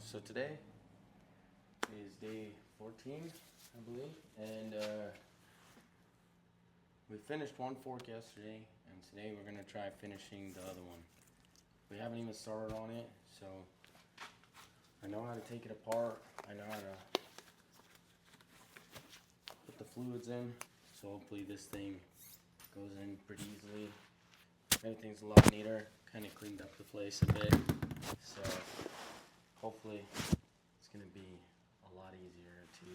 So today is day 14, I believe, and we finished one fork yesterday, and today we're gonna try finishing the other one. We haven't even started on it, so I know how to take it apart. I know how to put the fluids in, so hopefully this thing goes in pretty easily. Everything's a lot neater, kind of cleaned up the place a bit, so hopefully it's going to be a lot easier to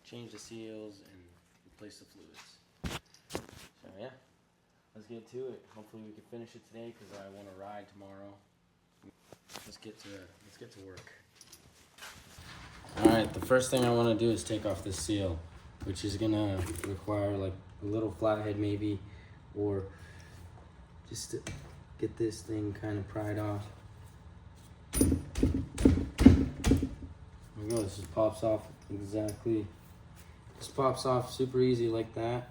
change the seals and replace the fluids. So yeah, let's get to it. Hopefully we can finish it today because I want to ride tomorrow. Let's get to work. Alright, the first thing I want to do is take off this seal, which is going to require like a little flathead maybe, or just to get this thing kind of pried off. There we go, this just pops off exactly. Just pops off super easy like that.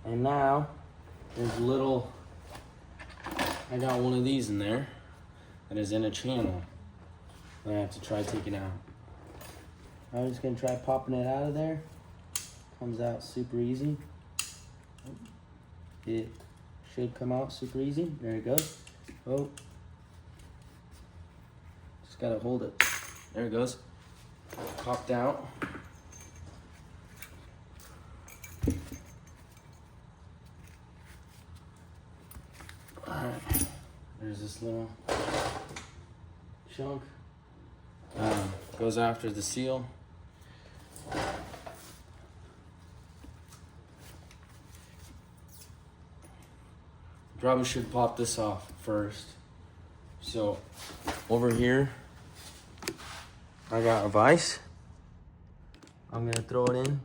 And now, there's a little, I got one of these in there that is in a channel that I have to try taking out. I'm just gonna try popping it out of there. Comes out super easy. It should come out super easy. There it goes. Oh, just gotta hold it. There it goes. Popped out. Alright, there's this little chunk. Goes after the seal. Probably should pop this off first. So over here, I got a vise. I'm gonna throw it in.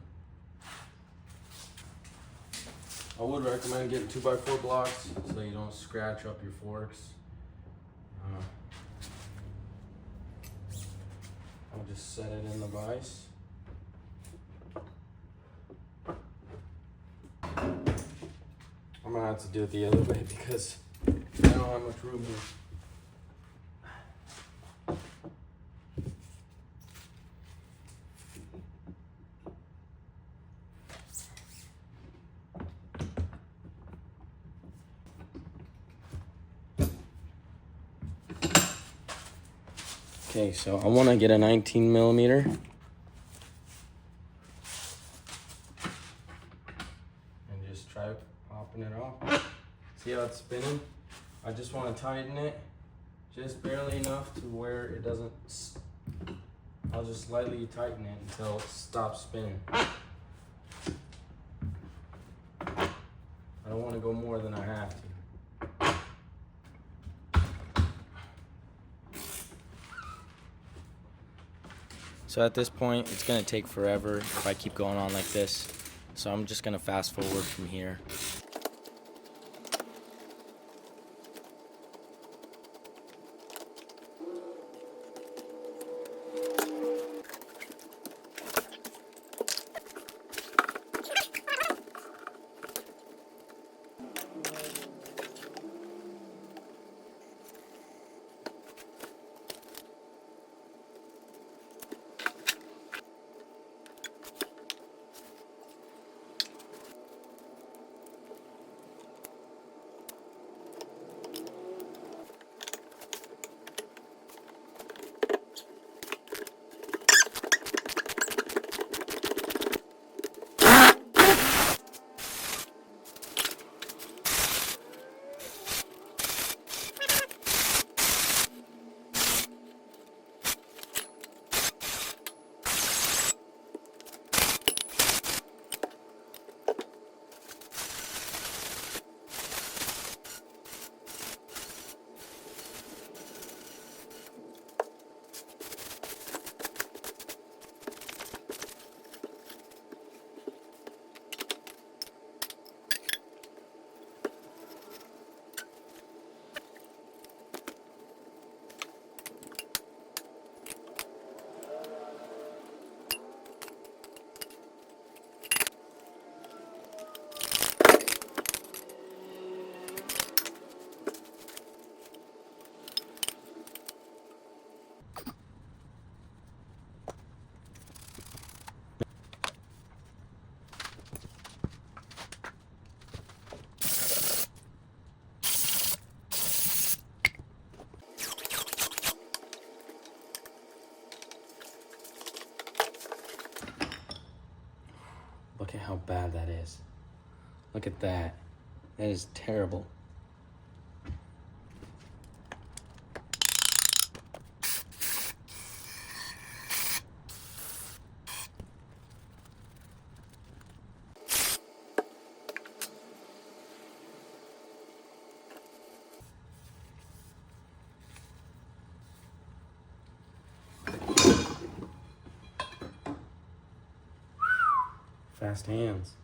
I would recommend getting 2x4 blocks so you don't scratch up your forks. I'll just set it in the vise. I'm gonna have to do it the other way because I don't have much room here. Okay, so I want to get a 19 millimeter. And just try popping it off. See how it's spinning? I just want to tighten it just barely enough to where it doesn't. I'll just slightly tighten it until it stops spinning. I don't want to go more than I have to. So at this point, it's gonna take forever if I keep going on like this. So I'm just gonna fast forward from here. how bad that is. Look at that. That is terrible. Fast hands.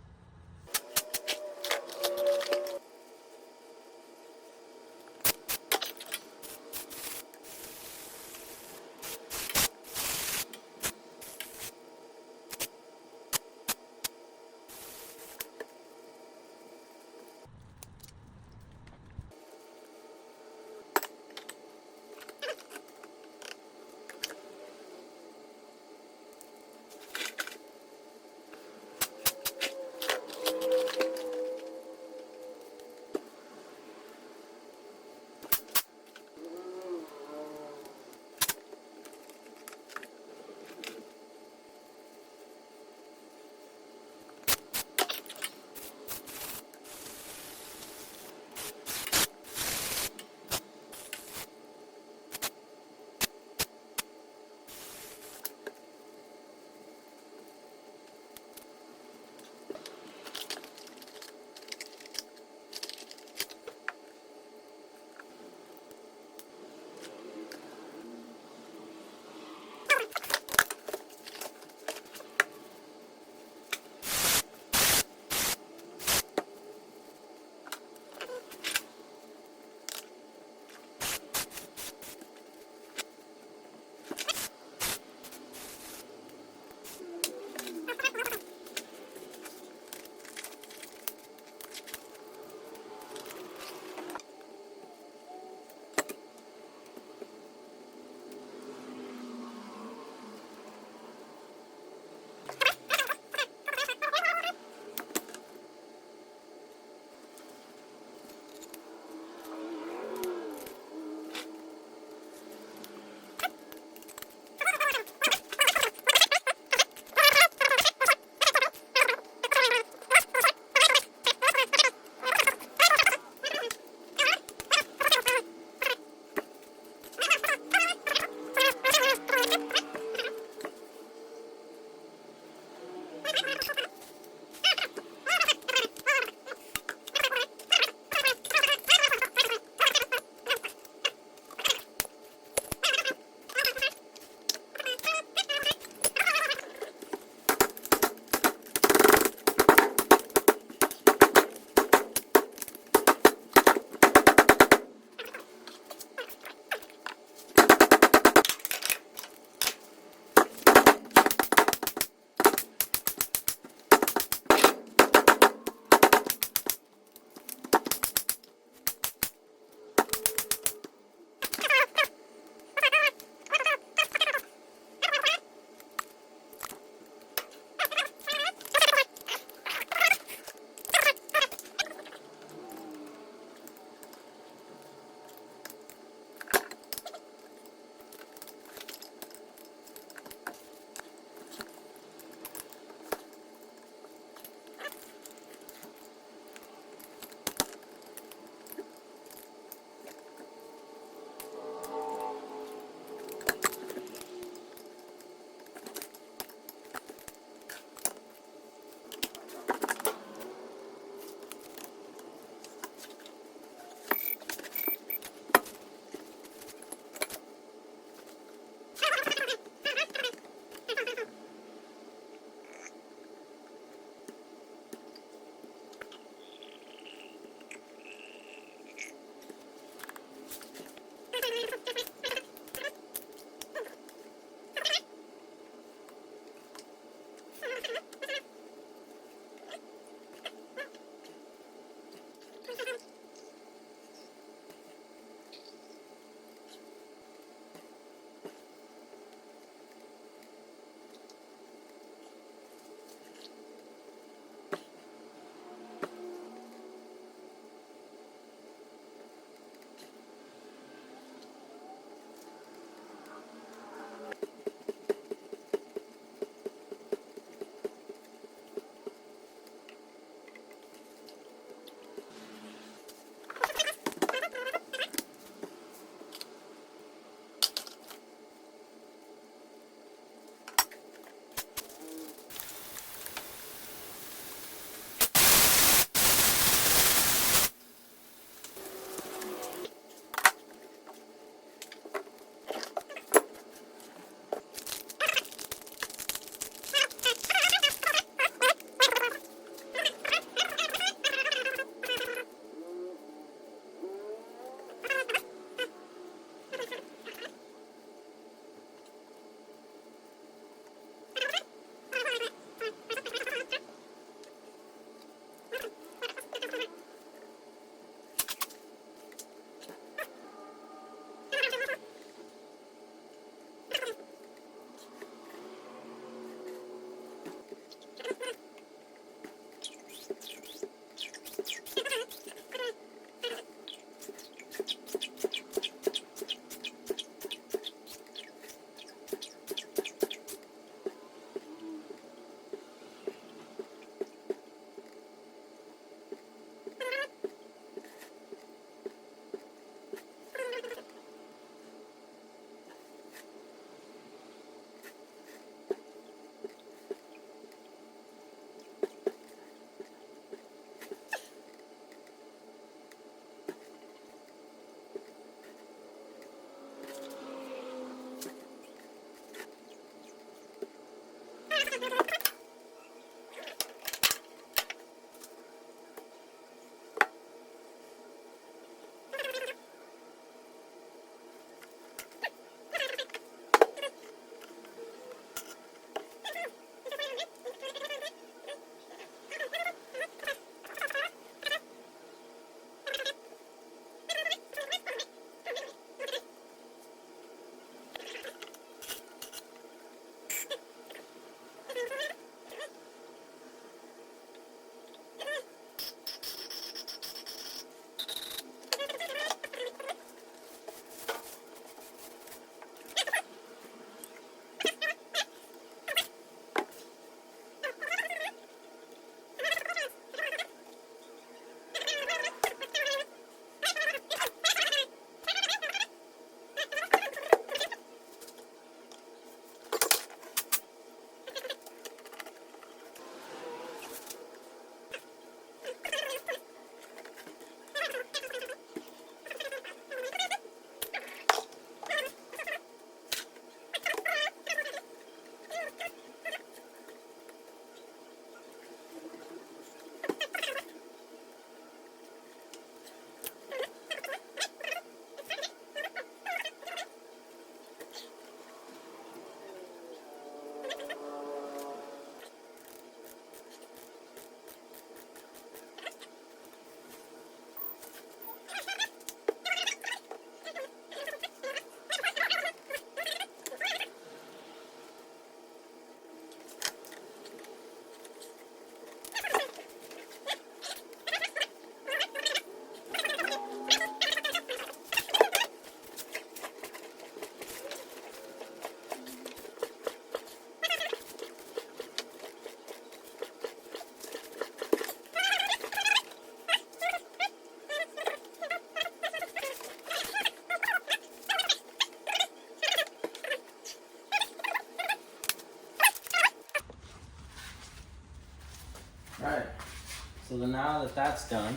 So then now that that's done,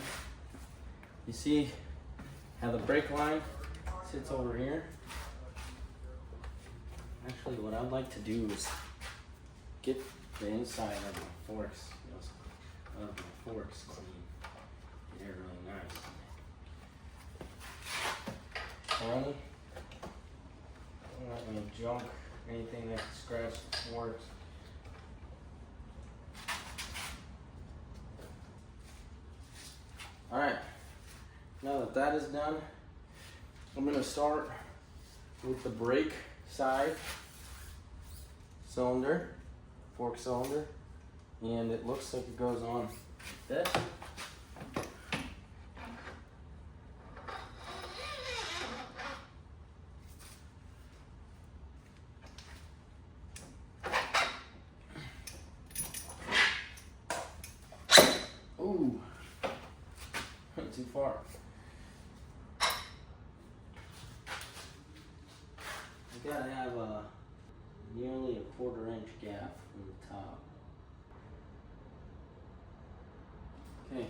you see how the brake line sits over here? Actually, what I'd like to do is get the inside of my forks, clean. Get it really nice. Only don't let any junk, anything that can scratch the forks. Alright, now that that is done, I'm going to start with the brake side cylinder, fork cylinder, and it looks like it goes on like this. Ooh, went too far. You gotta have nearly a 1/4 inch gap from the top. Okay,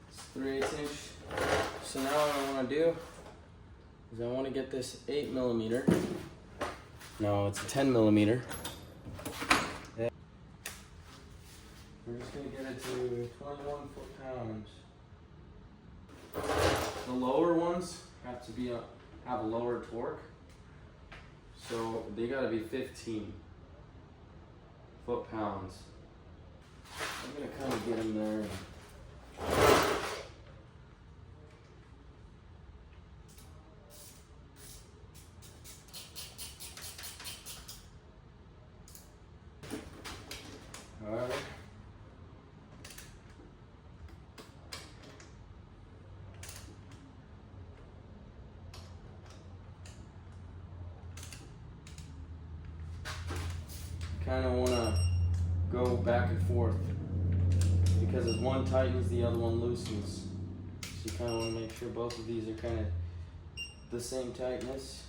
it's 3/8 inch. So now what I want to do is I want to get this 8mm. No, it's a 10mm. We're just going to get it to 21 foot-pounds. The lower ones have to be have a lower torque, so they got to be 15 foot-pounds. I'm going to kind of get them there. Alright. Kind of want to go back and forth because as one tightens, the other one loosens. So you kind of want to make sure both of these are kind of the same tightness.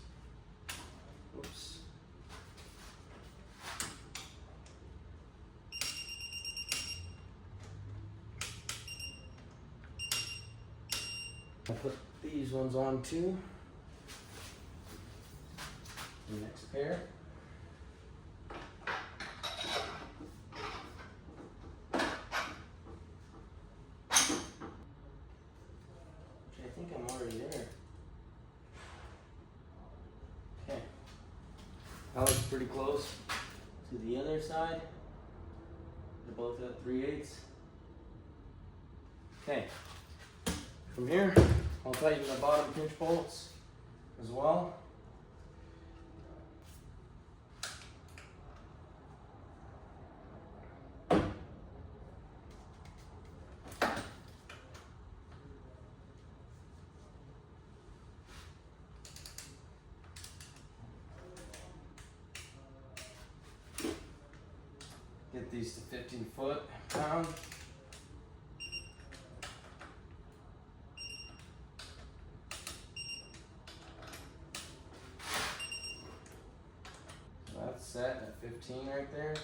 Oops. I'll put these ones on too. The next pair. I think I'm already there. Okay. That looks pretty close to the other side. They're both at 3/8. Okay. From here, I'll tighten the bottom pinch bolts as well. Get these to 15 foot-pound. So that's set at 15 right there.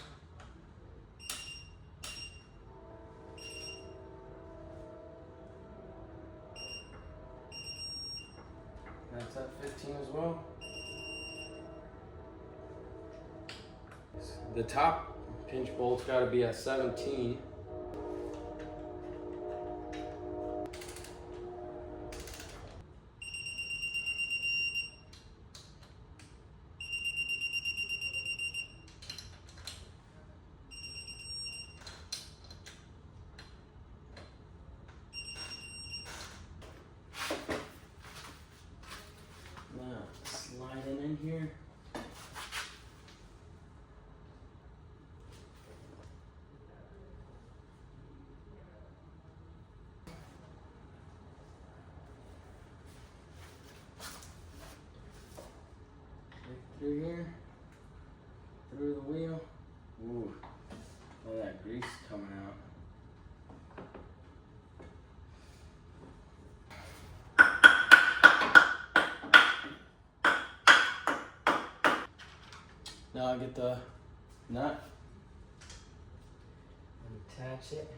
That's at 15 as well. The top pinch bolt's got to be at 17. Now, slide it in here. Through here, through the wheel. Ooh, all that grease coming out. Now I get the nut and attach it.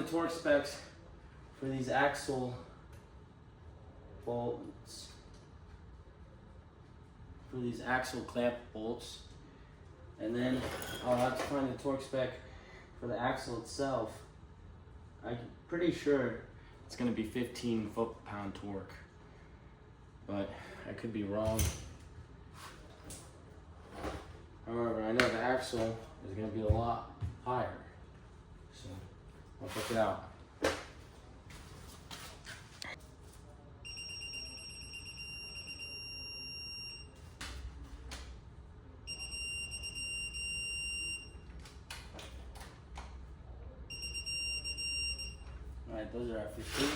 torque specs for these axle bolts, for these axle clamp bolts, and then I'll have to find the torque spec for the axle itself. I'm pretty sure it's going to be 15 foot-pound torque, but I could be wrong. However, I know the axle is going to be a lot higher, so I'll check it out. Alright, those are at 15.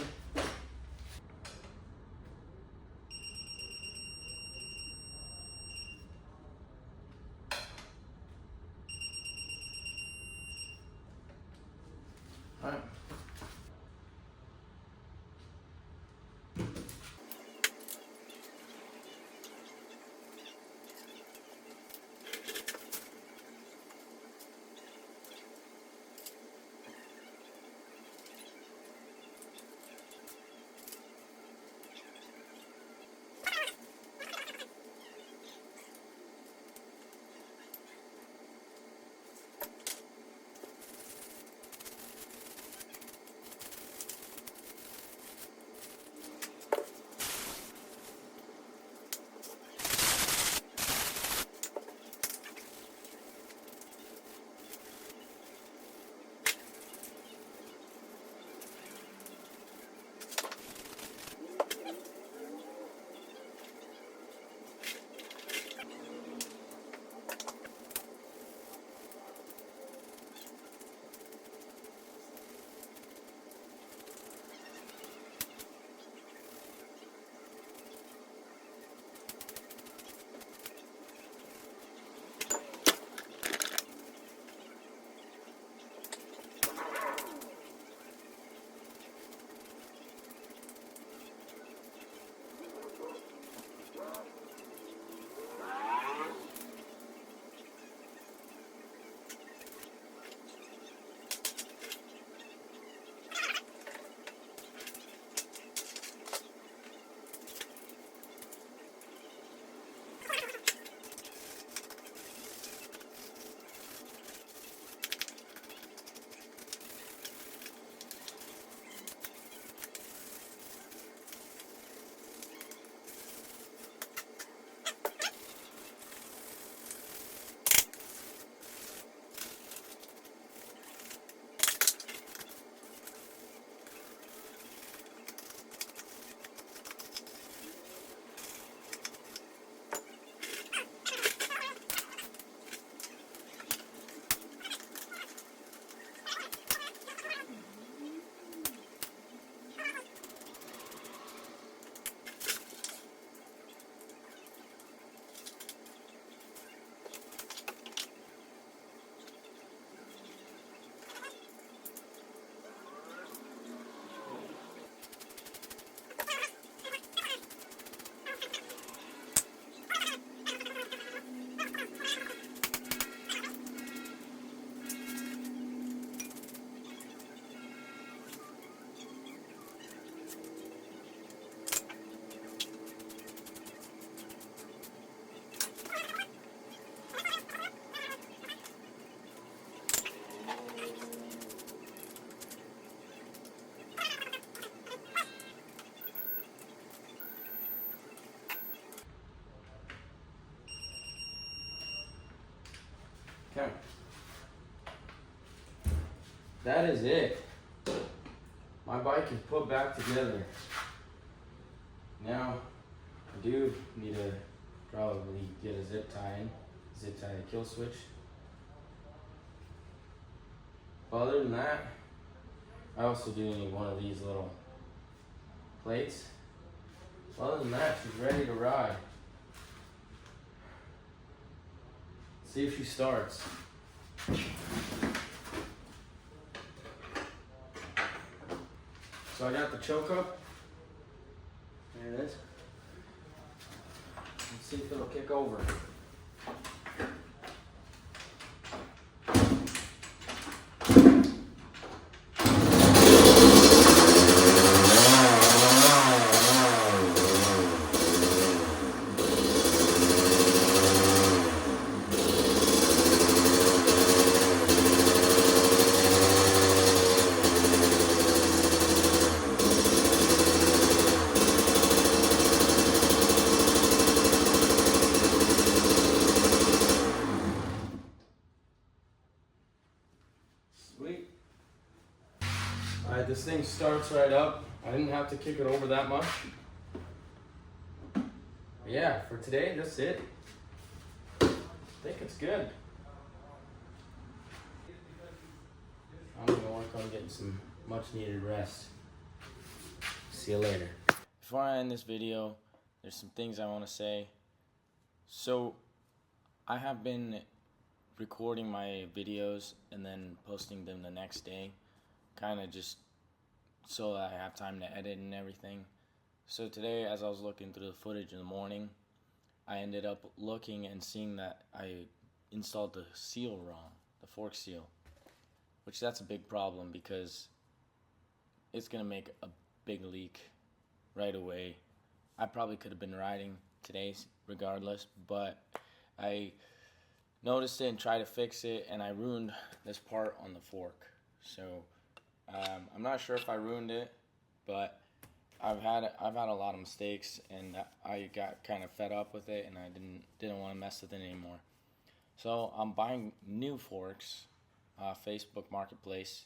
Alright. Okay. That is it. My bike is put back together. Now, I do need to probably get a zip tie the kill switch. But other than that, I also do need one of these little plates. Other than that, she's ready to ride. See if she starts. So I got the choke up. There it is. Let's see if it'll kick over. This thing starts right up. I didn't have to kick it over that much. Yeah, for today, that's it. I think it's good. I'm gonna work on getting some much needed rest. See you later. Before I end this video, there's some things I want to say. So, I have been recording my videos and then posting them the next day, kind of just so I have time to edit and everything. So today, as I was looking through the footage in the morning, I ended up looking and seeing that I installed the seal wrong, the fork seal, which that's a big problem because it's gonna make a big leak right away. I probably could have been riding today regardless, but I noticed it and tried to fix it, and I ruined this part on the fork. So I'm not sure if I ruined it, but I've had a lot of mistakes, and I got kind of fed up with it, and I didn't want to mess with it anymore. So I'm buying new forks, Facebook Marketplace,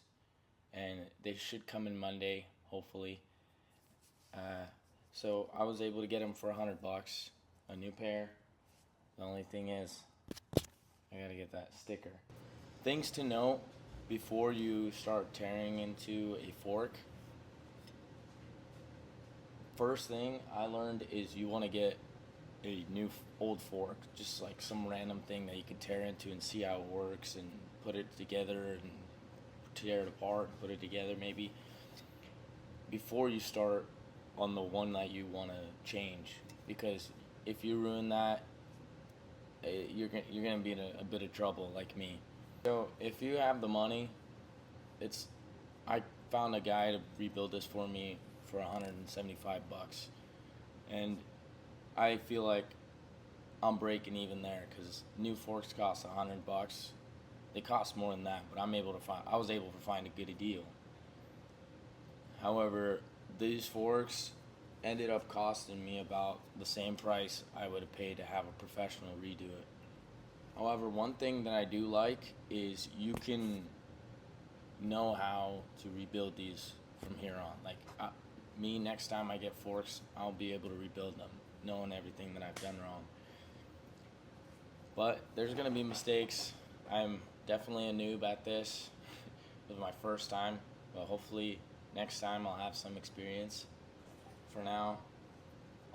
and they should come in Monday, hopefully. So I was able to get them for $100, a new pair. The only thing is, I gotta get that sticker. Things to note before you start tearing into a fork. First thing I learned is you want to get a new old fork, just like some random thing that you can tear into and see how it works and put it together and tear it apart and put it together maybe before you start on the one that you want to change, because if you ruin that, you're gonna be in a bit of trouble like me. So if you have the money, I found a guy to rebuild this for me for $175, and I feel like I'm breaking even there because new forks cost $100. They cost more than that, but I was able to find a good deal. However, these forks ended up costing me about the same price I would have paid to have a professional redo it. However, one thing that I do like is you can know how to rebuild these from here on. Like me, next time I get forks, I'll be able to rebuild them, knowing everything that I've done wrong. But there's gonna be mistakes. I'm definitely a noob at this. It was my first time, but hopefully next time I'll have some experience. For now,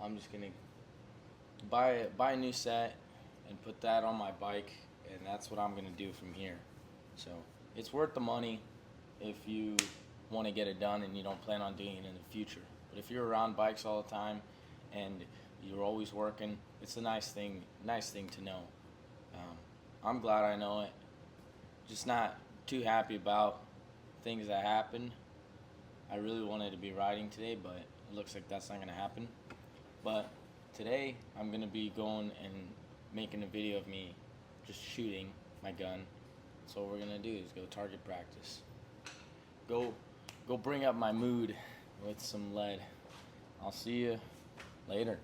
I'm just gonna buy a new set and put that on my bike, and that's what I'm gonna do from here. So it's worth the money if you want to get it done and you don't plan on doing it in the future. But if you're around bikes all the time and you're always working, it's a nice thing to know. I'm glad I know it. Just not too happy about things that happen. I really wanted to be riding today, but it looks like that's not gonna happen. But today I'm gonna be going and making a video of me just shooting my gun. So what we're gonna do is go target practice. Go bring up my mood with some lead. I'll see you later.